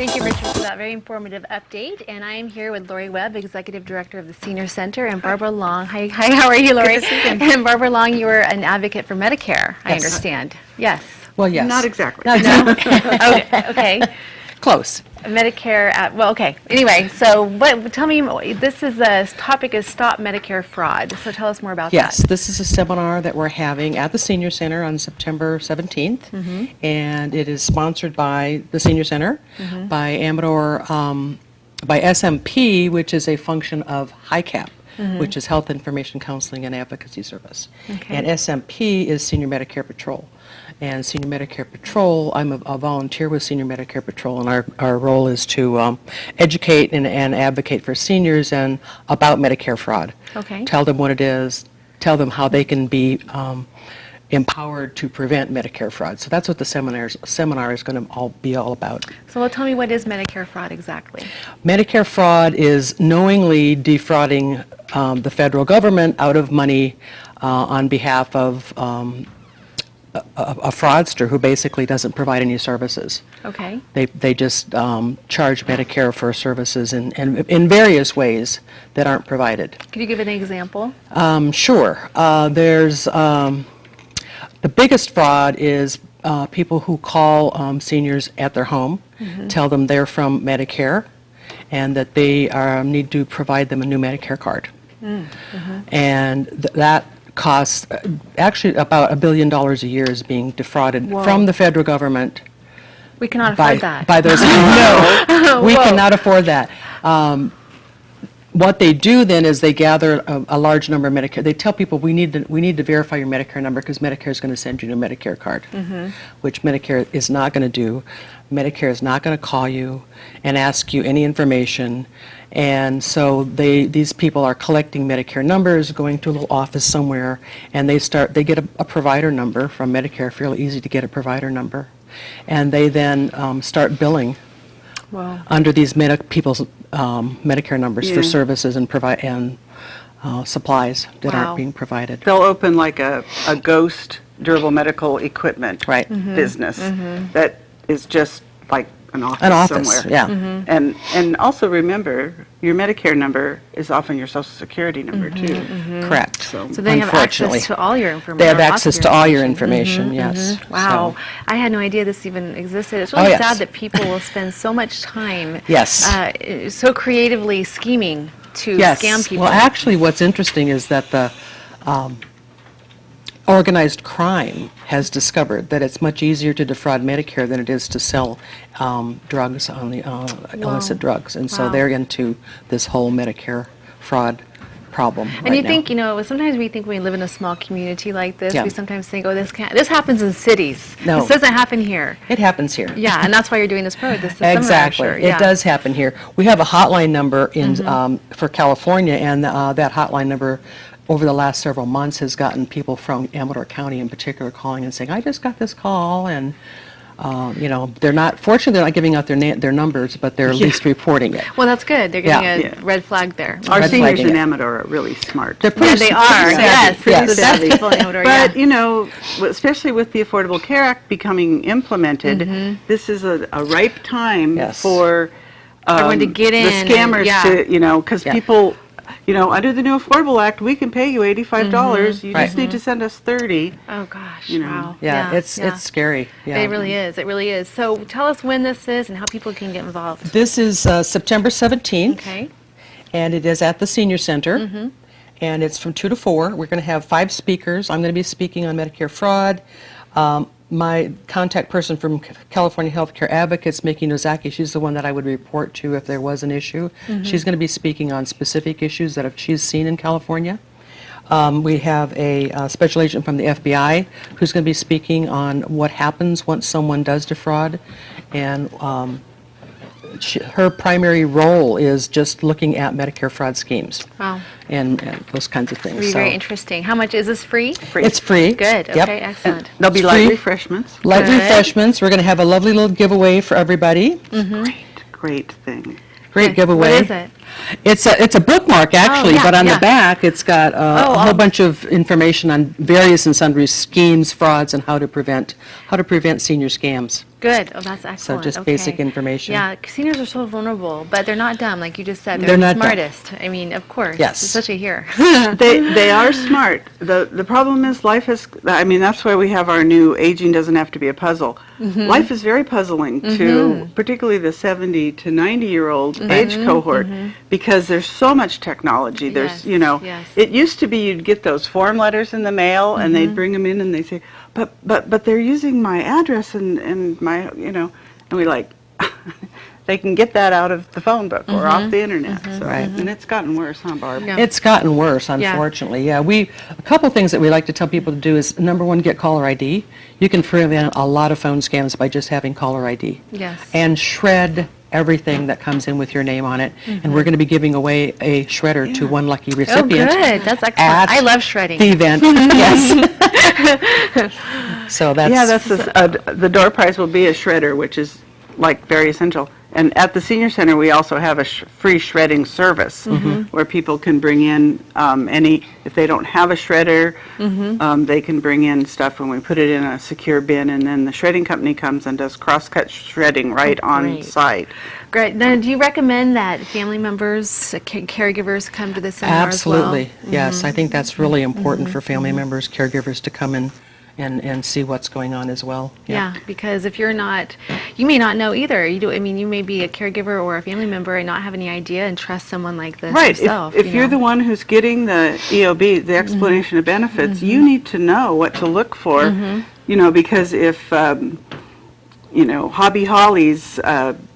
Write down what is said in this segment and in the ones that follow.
Thank you, Richard, for that very informative update. And I am here with Laurie Webb, Executive Director of the Senior Center, and Barbara Long. Hi, how are you, Laurie? Good to see you. And Barbara Long, you are an advocate for Medicare, I understand. Yes. Well, yes. Not exactly. No? Okay. Close. Medicare, well, okay. Anyway, so tell me, the topic is Stop Medicare Fraud. So tell us more about Yes, that. this is a seminar that we're having at the Senior Center on September 17th, and it is sponsored by the Senior Center, by Amador, by SMP, which is a function of HICAP, which is Health Information Counseling and Advocacy Service. Okay. And SMP is Senior Medicare Patrol. And Senior Medicare Patrol, I'm a volunteer with Senior Medicare Patrol, and our role is to educate and advocate for seniors and about Medicare fraud. Okay. Tell them what it is, tell them how they can be empowered to prevent Medicare fraud. So that's what the seminar is going to be all about. So tell me, what is Medicare fraud exactly? Medicare fraud is knowingly defrauding the federal government out of money on behalf of a fraudster who basically doesn't provide any services. Okay. They just charge Medicare for services in various ways that aren't provided. Could you give an example? Sure. There's the biggest fraud is people who call seniors at their home, tell them they're from Medicare, and that they need to provide them a new Medicare card. And that costs actually about $1 billion a year is being defrauded from the federal government. We cannot afford that. By those, no, we cannot afford that. What they do then is they gather a large number of Medicare. They tell people we need to verify your Medicare number because Medicare is going to send you a Medicare card, which Medicare is not going to do. Medicare is not going to call you and ask you any information. And so these people are collecting Medicare numbers, going to a little office somewhere, and they get a provider number from Medicare, fairly easy to get a provider number. And they then start billing under these people's Medicare numbers for services and supplies that aren't being provided. They'll open like a ghost durable medical equipment business that is just like an office somewhere. Yeah. And also remember, your Medicare number is often your Social Security number too. Correct. So they have access to all your information. They have access to all your information, yes. Wow. So, I had no idea this even existed. It's really sad that people will spend so much time so creatively scheming to scam people. Well, actually, what's interesting is that the organized crime has discovered that it's much easier to defraud Medicare than it is to sell drugs on the illicit drugs, and so they're into this whole Medicare fraud problem. And you think, sometimes we think when we live in a small community like this, we sometimes think, oh, this happens in cities. No. This doesn't happen here. It happens here. Yeah, and that's why you're doing this program. Exactly. It does happen here. We have a hotline number in for California, and that hotline number over the last several months has gotten people from Amador County in particular calling and saying, I just got this call, and they're not giving out their numbers, but they're at least reporting it. Well, that's good. They're getting a red flag there. Our seniors in Amador are really smart. They are. Yes. The best people in Amador. But especially with the Affordable Care Act becoming implemented, this is a ripe time for everyone to get in. The scammers to, because people. Under the new Affordable Act, we can pay you $85. You just need to send us $30. Oh gosh! Wow. Yeah, it's scary. Yeah. It really is. It really is. So tell us when this is and how people can get involved. This is September 17th. Okay. And it is at the Senior Center. And it's from 2 to 4. We're going to have 5 speakers. I'm going to be speaking on Medicare fraud. My contact person from California Healthcare Advocates, Miki Nozaki, she's the one that I would report to if there was an issue. She's going to be speaking on specific issues that she's seen in California. We have a special agent from the FBI who's going to be speaking on what happens once someone does defraud, and her primary role is just looking at Medicare fraud schemes. Wow. And those kinds of things. It'll be very interesting. How much is this? Free? It's free. Good. Yep. Okay, excellent. And there'll be light refreshments. Light refreshments. We're going to have a lovely little giveaway for everybody. Great thing. Great giveaway. What is it? It's a bookmark, actually, yeah, but on yeah. the back, it's got a whole bunch of information on various and sundry schemes, frauds, and how to prevent senior scams. Good. Oh, that's excellent. So just Okay. basic information. Yeah, seniors are so vulnerable, but they're not dumb, like you just said. They're They're not the dumb. smartest. I mean, of course. Yes. Especially here. They are smart. The problem is life is, I mean, that's why we have our new aging doesn't have to be a puzzle. Life is very puzzling to particularly the 70 to 90-year-old age cohort because there's so much technology. There's, Yes. it used to be you'd get those form letters in the mail and they'd bring them in and they say, but they're using my address and my, and we like, they can get that out of the phone book or off the internet. So, and it's gotten worse, huh, Barb? Yeah. It's gotten worse, unfortunately. Yeah, a couple things that we like to tell people to do is, number one, get caller ID. You can prevent a lot of phone scams by just having caller ID. Yes. And shred everything that comes in with your name on it. And we're going to be giving away a shredder to one lucky Oh, recipient. good. That's excellent. at I love shredding. the event. Yes. So that's... Yeah, that's the door prize will be a shredder, which is like very essential. And at the Senior Center, we also have a free shredding service where people can bring in if they don't have a shredder, they can bring in stuff and we put it in a secure bin and then the shredding company comes and does cross-cut shredding right on site. Great. Now, do you recommend that family members, caregivers come to the seminar Absolutely. as well? Yes, I think that's really important for family members, caregivers to come in and see what's going on as well. Yeah, because if you're not, you may not know either. You may be a caregiver or a family member and not have any idea and trust someone like this yourself. If you're the one who's getting the EOB, the explanation of benefits, you need to know what to look for, because if, Hobby Holly's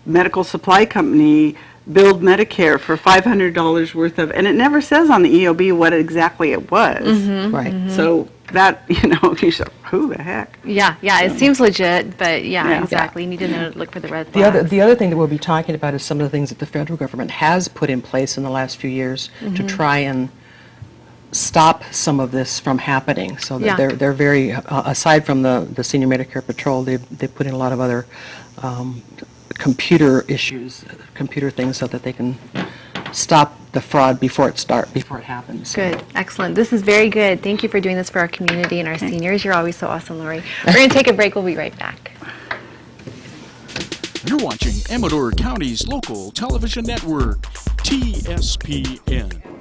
medical supply company billed Medicare for $500 worth of, and it never says on the EOB what exactly it was. Right. So that, you say, who the heck? Yeah, it seems legit, but exactly. You need to know, look for the red The flags. other thing that we'll be talking about is some of the things that the federal government has put in place in the last few years to try and stop some of this from happening. So that they're very, aside from the Senior Medicare Patrol, they put in a lot of other computer things so that they can stop the fraud before it happens. Good. Excellent. This is very good. Thank you for doing this for our community and our seniors. You're always so awesome, Laurie. We're going to take a break. We'll be right back. You're watching Amador County's local television network, TSPN.